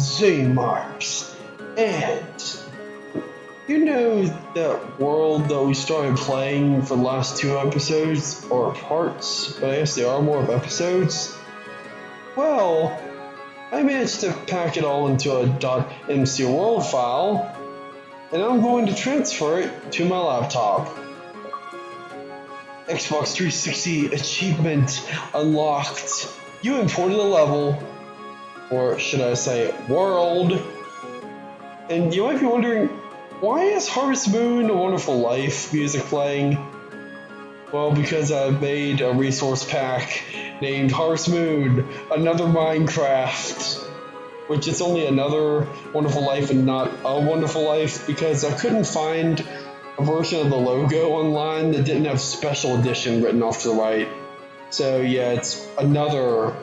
Xane marks. And you know that world that we started playing for the last 2 episodes, or parts, but I guess they are more of episodes? Well, I managed to pack it all into a .mc world file, and I'm going to transfer it to my laptop. Xbox 360 achievement unlocked. You imported a level, or should I say world, and you might be wondering, why is Harvest Moon A Wonderful Life music playing? Well, because I've made a resource pack named Harvest Moon, Another Minecraft, which is only another Wonderful Life and not a Wonderful Life, because I couldn't find a version of the logo online that didn't have Special Edition written off to the right. So yeah, it's another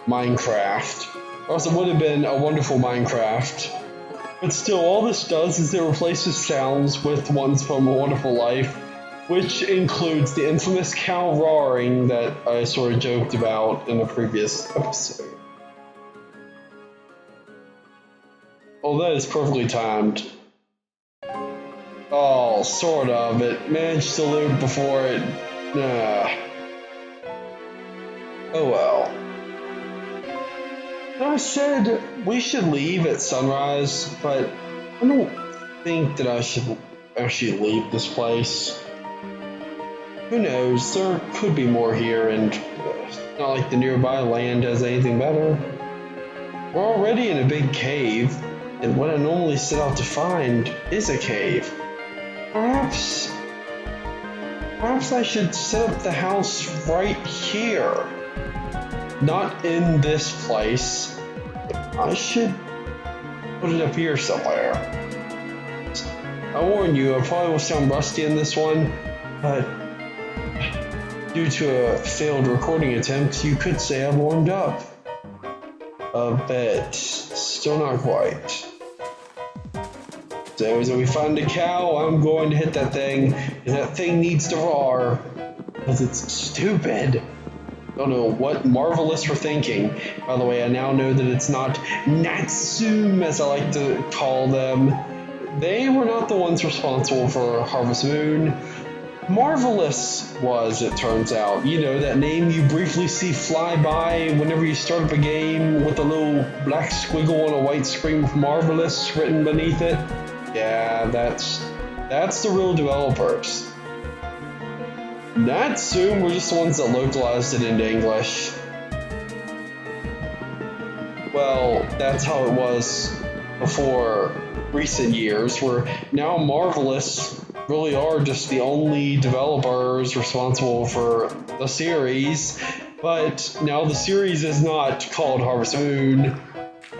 Minecraft. Or else it would have been A Wonderful Minecraft. But still, all this does is it replaces sounds with ones from A Wonderful Life, which includes the infamous cow roaring that I sort of joked about in a previous episode. Oh, that is perfectly timed. Oh, sort of. It managed to loop before it... Oh well. I said we should leave at sunrise, but I don't think that I should actually leave this place. Who knows, there could be more here, and it's not like the nearby land has anything better. We're already in a big cave, and what I normally set out to find is a cave. Perhaps I should set up the house right here. Not in this place. I should put it up here somewhere. I warn you, I probably will sound rusty in this one, but due to a failed recording attempt, you could say I'm warmed up. A bit. Still not quite. So as we find a cow, I'm going to hit that thing, and that thing needs to roar, because it's stupid. Don't know what Marvelous were thinking. By the way, I now know that it's not Natsume, as I like to call them. They were not the ones responsible for Harvest Moon. Marvelous was, it turns out. You know, that name you briefly see fly by whenever you start up a game with a little black squiggle on a white screen with Marvelous written beneath it. Yeah, that's the real developers. Natsume were just the ones that localized it into English. Well, that's how it was before recent years, where now Marvelous really are just the only developers responsible for the series, but now the series is not called Harvest Moon.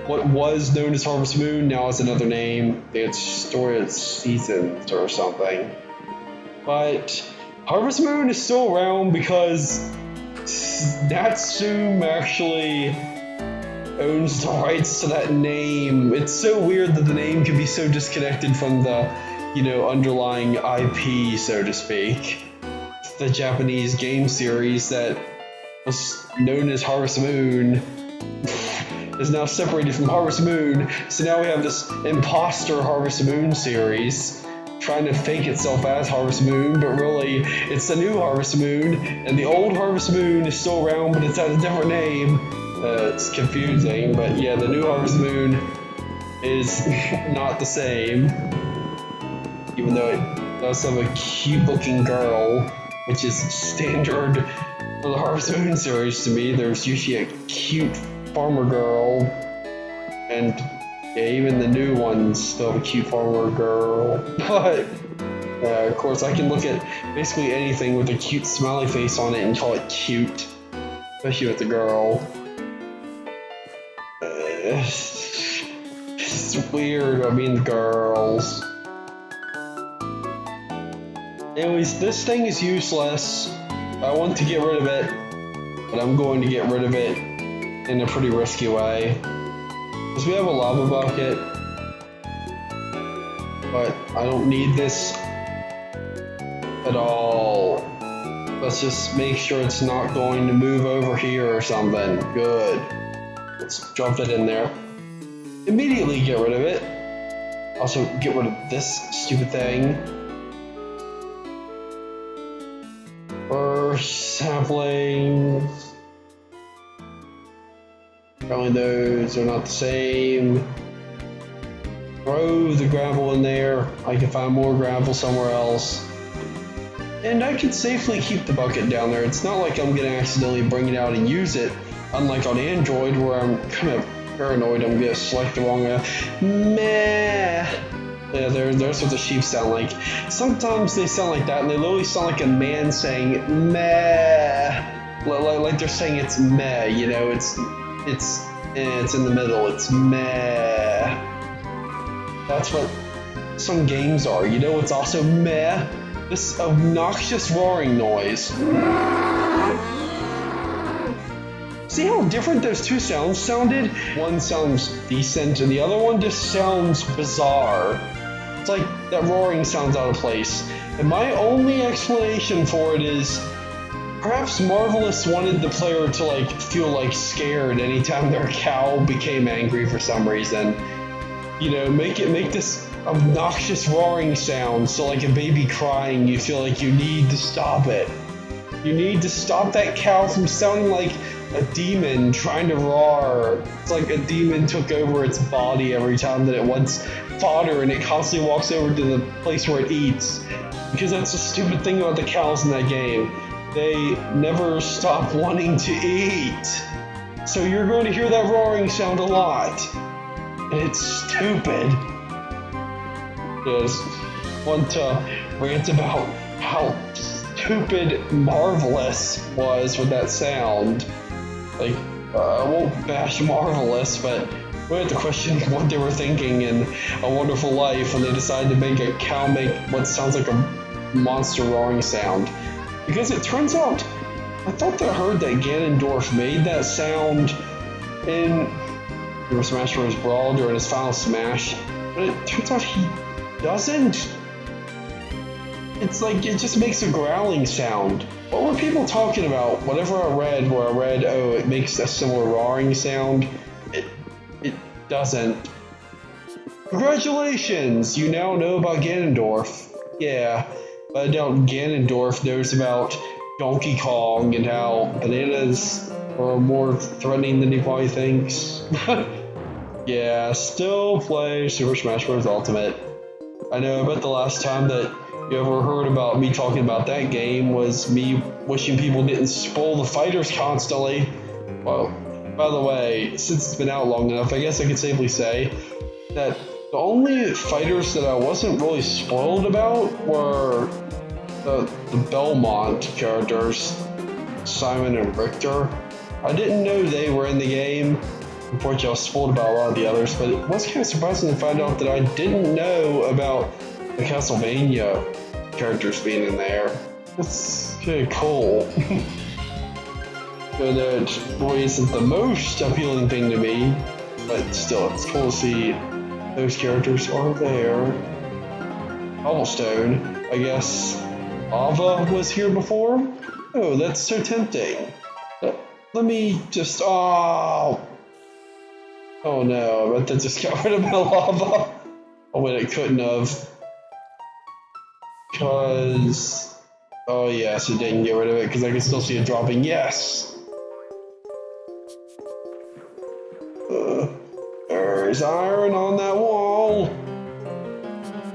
What was known as Harvest Moon now has another name. It's Story Seasons or something. But Harvest Moon is still around because Natsume actually owns the rights to that name. It's so weird that the name can be so disconnected from the, underlying IP, so to speak. The Japanese game series that was known as Harvest Moon is now separated from Harvest Moon, so now we have this imposter Harvest Moon series trying to fake itself as Harvest Moon, but really it's the new Harvest Moon, and the old Harvest Moon is still around, but it's has a different name. It's confusing, but yeah, the new Harvest Moon is not the same, even though it does have a cute looking girl, which is standard for the Harvest Moon series to me. There's usually a cute farmer girl, and yeah, even the new ones still have a cute farmer girl. But, of course, I can look at basically anything with a cute smiley face on it and call it cute. Especially with the girl. It's weird, I mean, the girls. Anyways, this thing is useless. I want to get rid of it, but I'm going to get rid of it in a pretty risky way. Because we have a lava bucket, but I don't need this at all. Let's just make sure it's not going to move over here or something. Good. Let's drop it in there. Immediately get rid of it. Also, get rid of this stupid thing. Saplings. Apparently those are not the same. Throw the gravel in there. I can find more gravel somewhere else. And I can safely keep the bucket down there. It's not like I'm going to accidentally bring it out and use it. Unlike on Android where I'm kind of paranoid I'm going to select the wrong meh. Yeah, there's what the sheep sound like. Sometimes they sound like that, and they literally sound like a man saying meh, like they're saying it's meh. You know, it's in the middle. It's meh. That's what some games are. You know what's also meh? This obnoxious roaring noise. See how different those two sounds sounded? One sounds decent, and the other one just sounds bizarre. It's like that roaring sounds out of place. And my only explanation for it is perhaps Marvelous wanted the player to like feel like scared anytime their cow became angry for some reason. You know, make this obnoxious roaring sound so like a baby crying you feel like you need to stop it. You need to stop that cow from sounding like a demon trying to roar. It's like a demon took over its body every time that it wants fodder and it constantly walks over to the place where it eats. Because that's the stupid thing about the cows in that game. They never stop wanting to eat. So you're going to hear that roaring sound a lot. And it's stupid. I just want to rant about how stupid Marvelous was with that sound. Like, I won't bash Marvelous, but we have to question what they were thinking in A Wonderful Life when they decided to make a cow make what sounds like a monster roaring sound. Because it turns out, I thought that I heard that Ganondorf made that sound in Super Smash Bros. Brawl during his final Smash, but it turns out he doesn't. It's like, it just makes a growling sound. What were people talking about? Whatever I read, where I read, oh, it makes a similar roaring sound, it doesn't. Congratulations! You now know about Ganondorf. Yeah, but I doubt Ganondorf knows about Donkey Kong and how bananas are more threatening than he probably thinks. Yeah, still play Super Smash Bros. Ultimate. I know, I bet the last time that you ever heard about me talking about that game was me wishing people didn't spoil the fighters constantly. Well, by the way, since it's been out long enough, I guess I could safely say that the only fighters that I wasn't really spoiled about were the Belmont characters, Simon and Richter. I didn't know they were in the game. Unfortunately, I was spoiled about a lot of the others, but it was kind of surprising to find out that I didn't know about the Castlevania characters being in there. That's kind of cool. But that really isn't the most appealing thing to me, but still, it's cool to see those characters are there. Cobblestone, I guess Ava was here before? Oh, that's so tempting. Let me just, oh no, I bet that just got rid of my lava. Oh wait, it couldn't have. Because, oh yes, it didn't get rid of it because I can still see it dropping, yes! There's iron on that wall.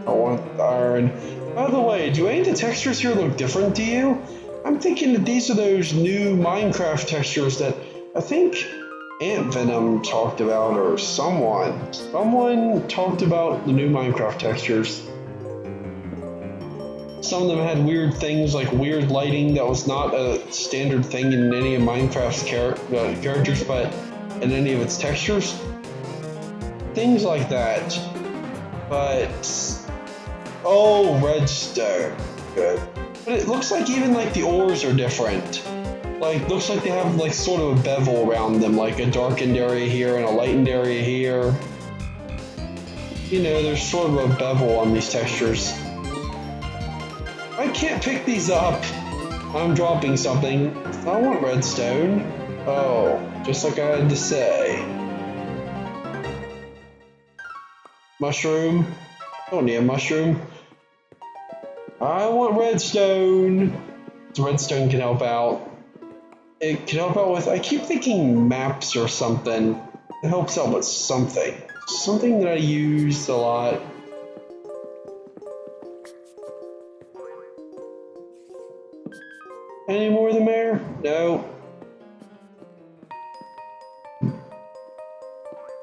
I want iron. By the way, do any of the textures here look different to you? I'm thinking that these are those new Minecraft textures that I think Ant Venom talked about, or someone talked about the new Minecraft textures. Some of them had weird things like weird lighting that was not a standard thing in any of Minecraft's characters, but in any of its textures. Things like that. But oh, redstone, good. But it looks like even like the ores are different. Like, looks like they have like sort of a bevel around them, like a darkened area here and a lightened area here. You know, there's sort of a bevel on these textures. I can't pick these up. I'm dropping something. I want redstone. Oh, just like I had to say. Mushroom. Don't need a mushroom. I want redstone. So redstone can help out. It can help out with, I keep thinking maps or something. It helps out with something. Something that I use a lot. Any more of them there? No.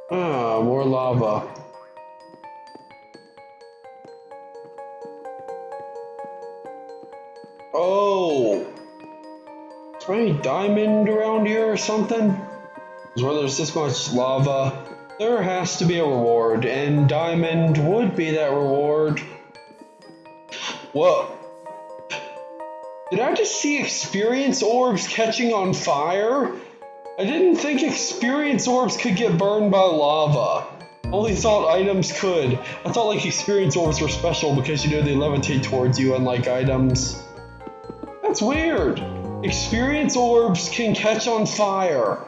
Ah, more lava. Oh! Is there any diamond around here or something? Because where there's this much lava, there has to be a reward, and diamond would be that reward. Whoa. Did I just see experience orbs catching on fire? I didn't think experience orbs could get burned by lava. Only thought items could. I thought like experience orbs were special because you know they levitate towards you unlike items. That's weird. Experience orbs can catch on fire.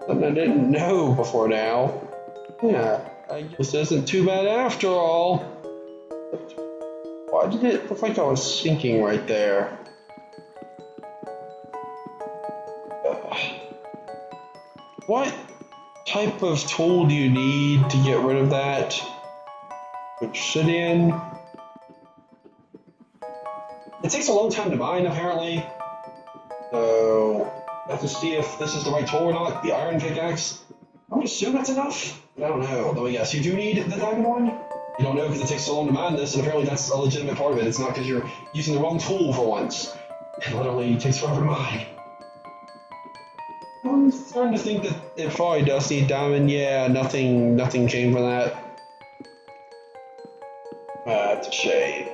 Something I didn't know before now. Yeah, I guess this isn't too bad after all. Why did it look like I was sinking right there? What type of tool do you need to get rid of that? Obsidian. It takes a long time to mine, apparently. So, I have to see if this is the right tool or not. The iron pickaxe. I would assume that's enough. I don't know. Though, yes, you do need the diamond one. You don't know because it takes so long to mine this, and apparently that's a legitimate part of it. It's not because you're using the wrong tool for once. It literally takes forever to mine. I'm starting to think that it probably does need diamond. Yeah, nothing came from that. That's a shame.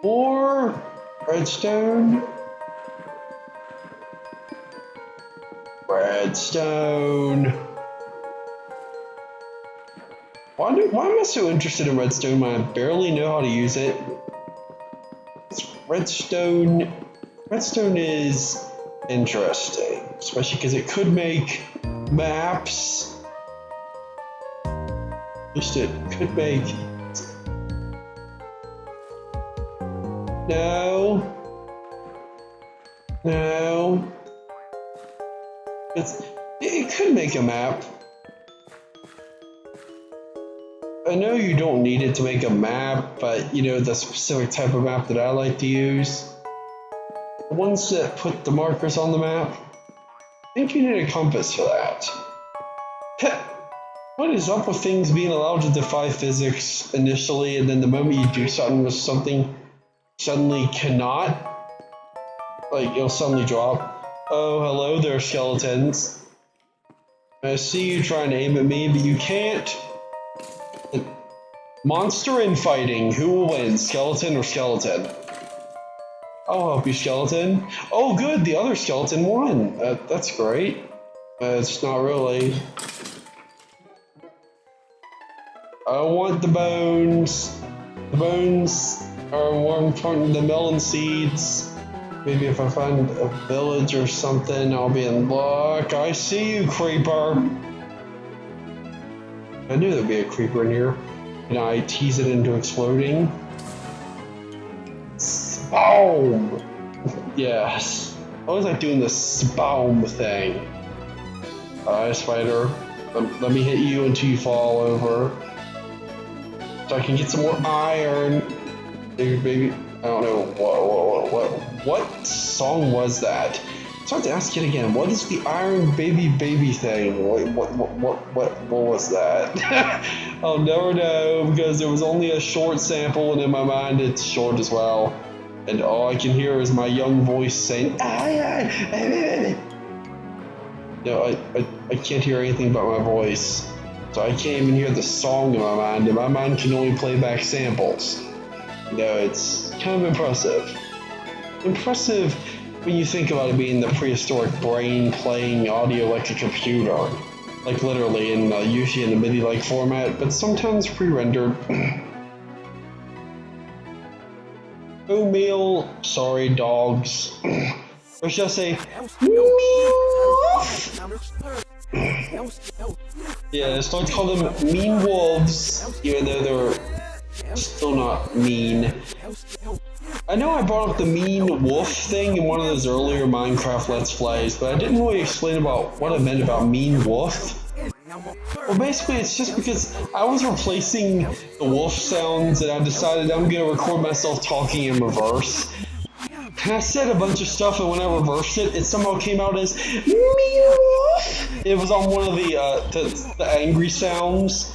More redstone. Redstone. Why am I so interested in redstone when I barely know how to use it? Redstone is interesting, especially because it could make maps. At least it could make. No. It could make a map. I know you don't need it to make a map, but you know the specific type of map that I like to use. The ones that put the markers on the map. I think you need a compass for that. What is up with things being allowed to defy physics initially, and then the moment you do something with something, suddenly cannot? Like, it'll suddenly drop. Oh, hello there, skeletons. I see you trying to aim at me, but you can't. Monster infighting. Who will win, skeleton or skeleton? I'll help you, skeleton. Oh, good, the other skeleton won. That's great. It's not really. I want the bones. The bones are more important than the melon seeds. Maybe if I find a village or something, I'll be in luck. I see you, creeper. I knew there'd be a creeper in here. And I tease it into exploding. Boom! Yes. I was like doing this boom thing. Alright, spider. Let me hit you until you fall over. So I can get some more iron. Baby. I don't know. What song was that? So I have to ask it again. What is the iron baby thing? What was that? I'll never know because there was only a short sample, and in my mind it's short as well. And all I can hear is my young voice saying, No, I can't hear anything but my voice. So I can't even hear the song in my mind, and my mind can only play back samples. You know, it's kind of impressive. Impressive when you think about it being the prehistoric brain playing audio like a computer. Like literally, in usually in a MIDI-like format, but sometimes pre-rendered. Oatmeal, sorry dogs. Or should I say, Yeah, so let's call them mean wolves, even though they're still not mean. I know I brought up the mean wolf thing in one of those earlier Minecraft Let's Plays, but I didn't really explain about what I meant about mean wolf. Well, basically, it's just because I was replacing the wolf sounds and I decided I'm going to record myself talking in reverse. And I said a bunch of stuff, and when I reversed it, it somehow came out as mean wolf. It was on one of the angry sounds.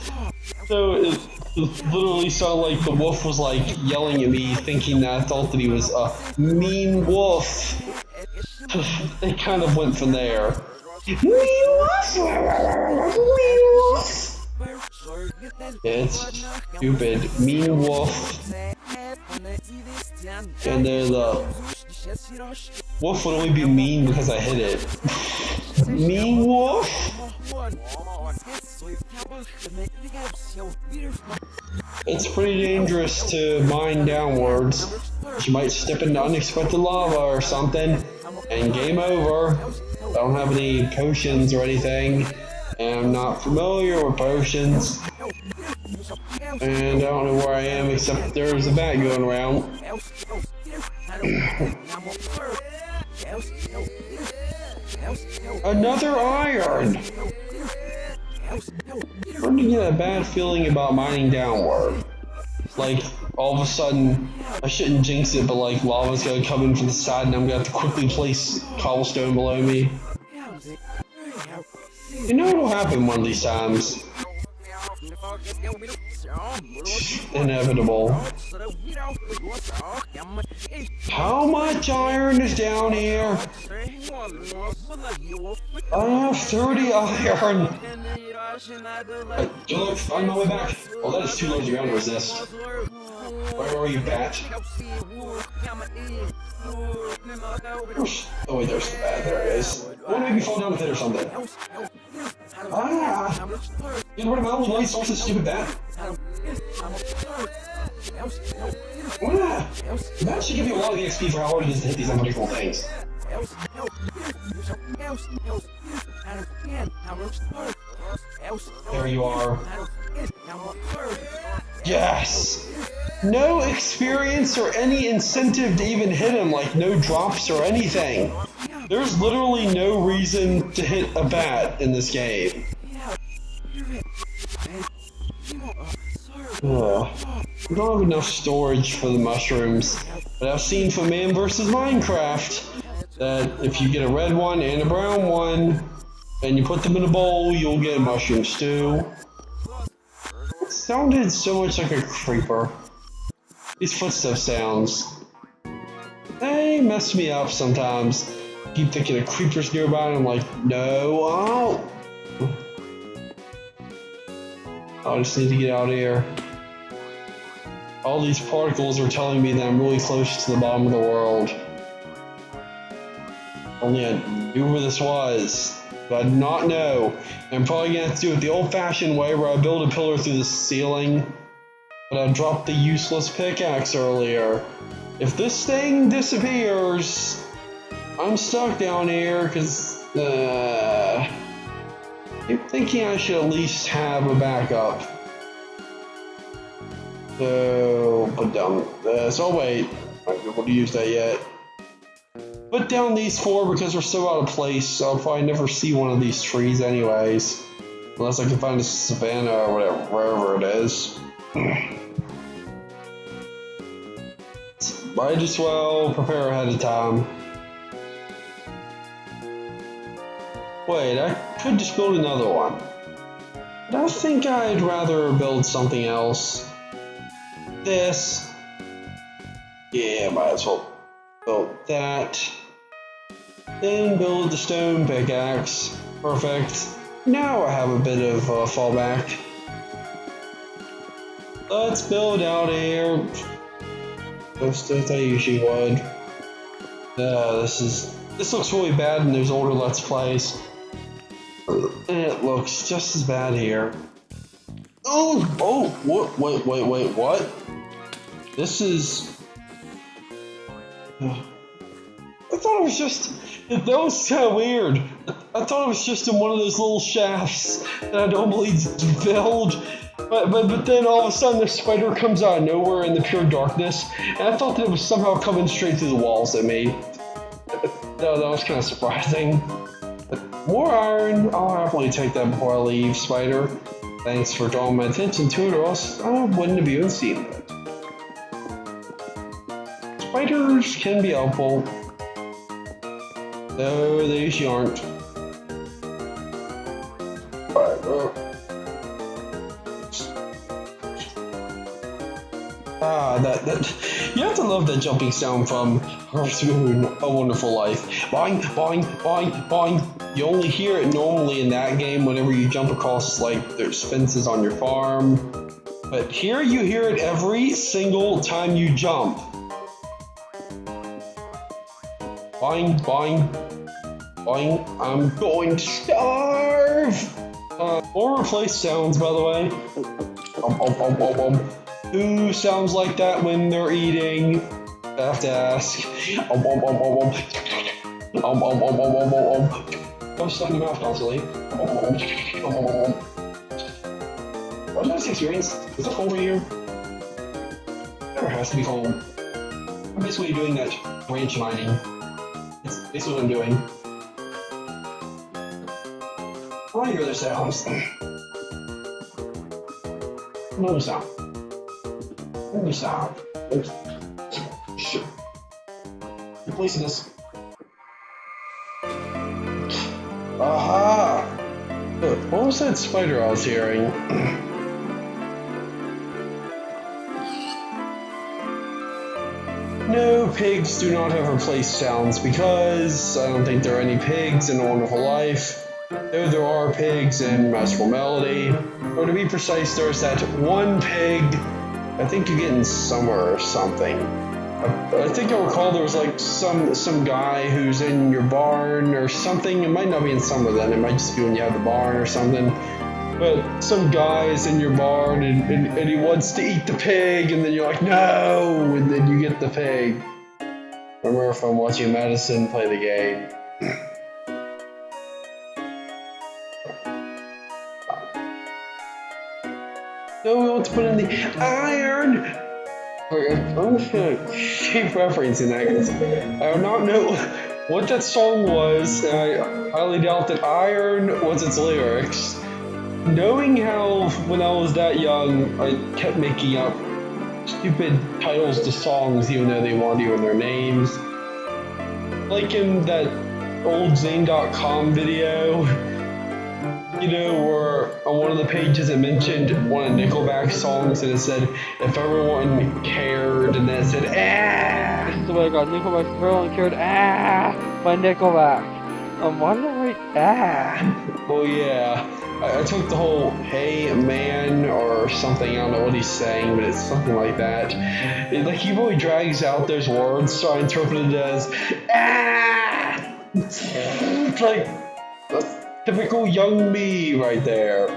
So it literally sounded like the wolf was like yelling at me, thinking that I thought that he was a mean wolf. It kind of went from there. Mean wolf! Mean wolf! It's stupid. Mean wolf. And then the wolf would only be mean because I hit it. Mean wolf? It's pretty dangerous to mine downwards. You might step into unexpected lava or something, and game over. I don't have any potions or anything, and I'm not familiar with potions. And I don't know where I am except there's a bat going around. Another iron! I'm starting to get a bad feeling about mining downward. Like, all of a sudden, I shouldn't jinx it, but like, lava's gonna come in from the side and I'm gonna have to quickly place cobblestone below me. You know what'll happen one of these times. Inevitable. How much iron is down here? I have 30 iron. Look, on my way back. Oh, that is too low to ground to resist. Where are you, bat? Oh wait, there's the bat. There it is. I want to make me fall down with it or something. Ah! You know what about the light source of stupid bat? Ah! That should give you a lot of XP for how hard it is to hit these unpredictable things. There you are. Yes! No experience or any incentive to even hit him, like no drops or anything. There's literally no reason to hit a bat in this game. We don't have enough storage for the mushrooms, but I've seen from Man vs. Minecraft that if you get a red one and a brown one, and you put them in a bowl, you'll get a mushroom stew. It sounded so much like a creeper. These footstep sounds, they mess me up sometimes. I keep thinking of creepers nearby and I'm like, no, oh! I just need to get out of here. All these particles are telling me that I'm really close to the bottom of the world. Only I knew where this was, but I did not know. I'm probably gonna have to do it the old-fashioned way where I build a pillar through the ceiling. But I dropped the useless pickaxe earlier. If this thing disappears, I'm stuck down here because I'm thinking I should at least have a backup. So, put down this. Oh wait, I'm not able to use that yet. Put down these 4 because we're so out of place, so I'll probably never see one of these trees anyways. Unless I can find a savanna or whatever, wherever it is. Might as well prepare ahead of time. Wait, I could just build another one. But I think I'd rather build something else. This. Yeah, might as well build that. Then build the stone pickaxe. Perfect. Now I have a bit of fallback. Let's build out here. Just as I usually would. This looks really bad in those older Let's Plays. And it looks just as bad here. Wait, what? This is... I thought it was just... That was kind of weird. I I thought it was just in one of those little shafts that I normally build. But then all of a sudden the spider comes out of nowhere in the pure darkness, and I thought that it was somehow coming straight through the walls at me. That was kind of surprising. But more iron, I'll happily take that before I leave, spider. Thanks for drawing my attention to it, or else I wouldn't have even seen it. Spiders can be helpful, though they usually aren't. That you have to love that jumping sound from Harvest Moon, A Wonderful Life. Boing, boing, boing, boing. You only hear it normally in that game whenever you jump across, like, there's fences on your farm. But here you hear it every single time you jump. Boing, boing, boing. I'm going to starve! More replaced sounds, by the way. Who sounds like that when they're eating? I have to ask. Don't stun your mouth constantly. What is this experience? Is it cold over here? Never has to be cold. I'm basically doing that branch mining. It's basically what I'm doing. I hear other sounds. No sound. Let me stop. Sure. Replacing this. Aha! What was that spider I was hearing? No, pigs do not have replaced sounds because I don't think there are any pigs in A Wonderful Life. Though there are pigs in Masterful Melody. Or to be precise, there's that one pig I think you get in summer or something. I think I recall there was like some guy who's in your barn or something. It might not be in summer then, it might just be when you have the barn or something. But some guy is in your barn and he wants to eat the pig, and then you're like, no! And then you get the pig. Remember if I'm watching Madison play the game. No, we want to put in the iron! I'm just gonna keep referencing that because I do not know what that song was, and I highly doubt that iron was its lyrics. Knowing how, when I was that young, I kept making up stupid titles to songs even though they weren't even their names. Like in that old Xane.com video, you know, where on one of the pages it mentioned one of Nickelback's songs and it said, if everyone cared, and then it said, ah! Oh my god, Nickelback, if everyone cared, ah! By Nickelback. Why did I write ah? Well, yeah. I took the whole, hey man, or something, I don't know what he's saying, but it's something like that. Like, he really drags out those words, so I interpreted it as, ah! It's like, typical young me right there.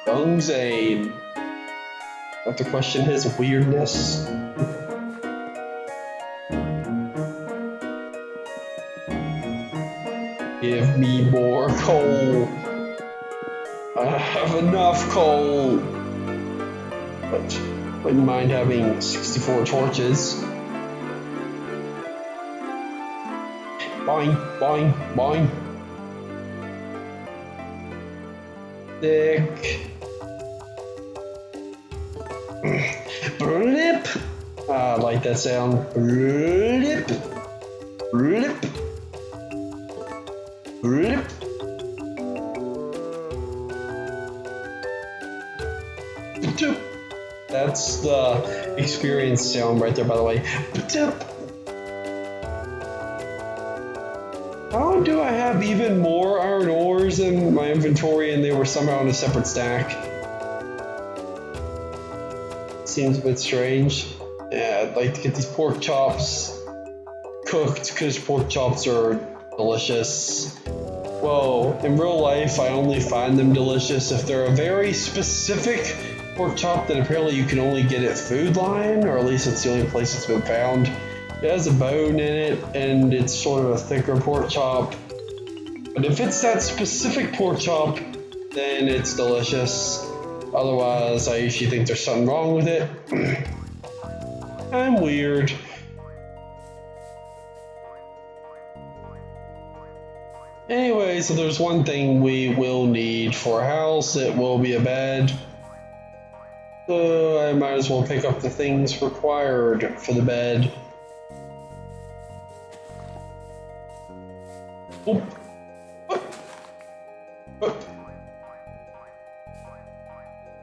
Young Xane. Have to question his weirdness. Give me more coal. I have enough coal. But wouldn't mind having 64 torches. Boing, boing, boing. Thick. Blip. I like that sound. Blip. Blip. Blip. That's the experience sound right there, by the way. How do I have even more iron ores in my inventory and they were somehow in a separate stack? Seems a bit strange. Yeah, I'd like to get these pork chops cooked because pork chops are delicious. Well, in real life, I only find them delicious if they're a very specific pork chop that apparently you can only get at Food Lion, or at least it's the only place it's been found. It has a bone in it, and it's sort of a thicker pork chop. But if it's that specific pork chop, then it's delicious. Otherwise, I usually think there's something wrong with it. I'm weird. Anyway, so there's one thing we will need for a house. It will be a bed. So I might as well pick up the things required for the bed. Oh.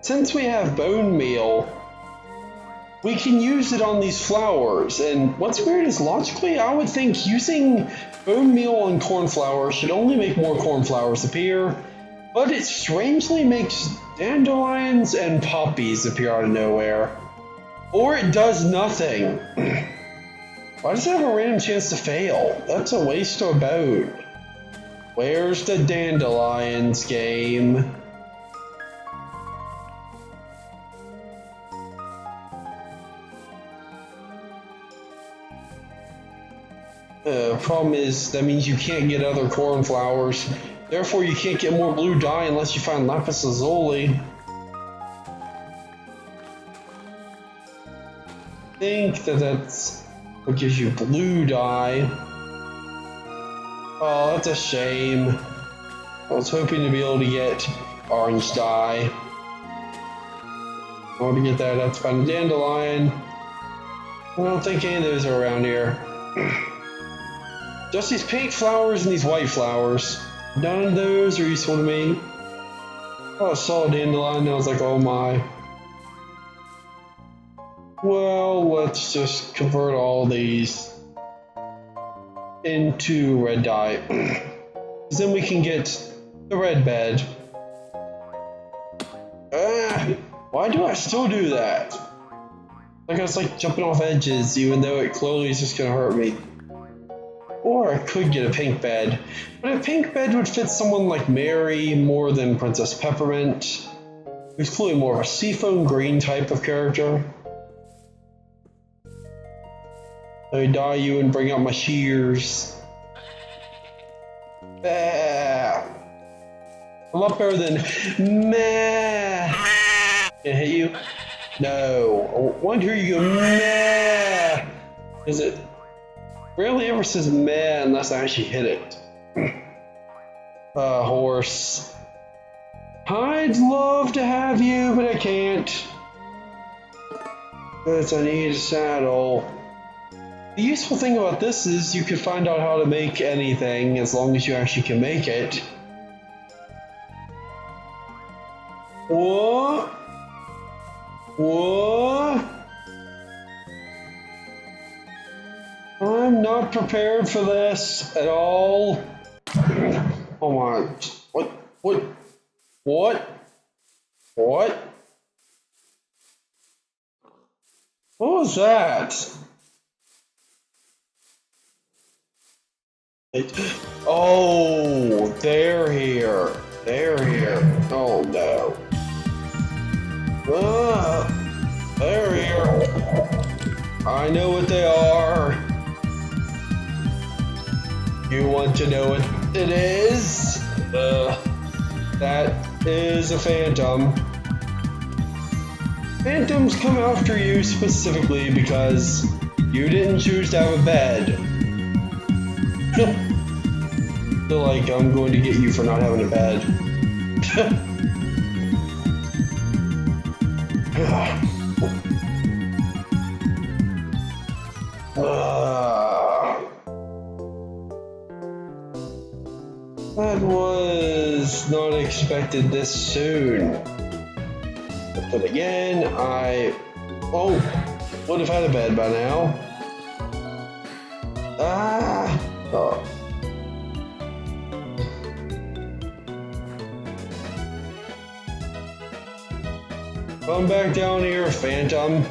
Since we have bone meal, we can use it on these flowers. And what's weird is logically, I would think using bone meal on cornflower should only make more cornflowers appear, but it strangely makes dandelions and poppies appear out of nowhere. Or it does nothing. Why does it have a random chance to fail? That's a waste of a bone. Where's the dandelions game? Problem is, that means you can't get other cornflowers. Therefore, you can't get more blue dye unless you find lapis lazuli. I think that's what gives you blue dye. Oh, that's a shame. I was hoping to be able to get orange dye. I want to get that. That's find a dandelion. I don't think any of those are around here. Just these pink flowers and these white flowers. None of those are useful to me. Oh, I saw a dandelion and I was like, oh my. Well, let's just convert all these into red dye. Because then we can get the red bed. Why do I still do that? Like I was like jumping off edges, even though it clearly is just gonna hurt me. Or I could get a pink bed, but a pink bed would fit someone like Mary more than Princess Peppermint, who's clearly more of a seafoam green type of character. I dye you and bring out my shears. A lot better than meh. Can I hit you? No. I want to hear you go meh. Is it? Rarely ever says meh unless I actually hit it. Horse. I'd love to have you, but I can't. Because I need a saddle. The useful thing about this is you can find out how to make anything as long as you actually can make it. What? What? I'm not prepared for this at all. Oh my. What? What? What? What? What was that? Oh, they're here. They're here. Oh no. They're here. I know what they are. You want to know what it is? That is a phantom. Phantoms come after you specifically because you didn't choose to have a bed. Feel like I'm going to get you for not having a bed. That was not expected this soon. But again, would have had a bed by now. Oh. Come back down here, Phantom.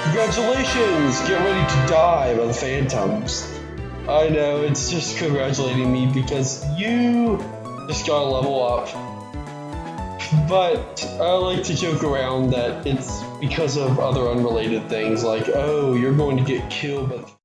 Congratulations! Get ready to die by the Phantoms. I know, it's just congratulating me because you just got a level up. But I like to joke around that it's because of other unrelated things like, oh, you're going to get killed, but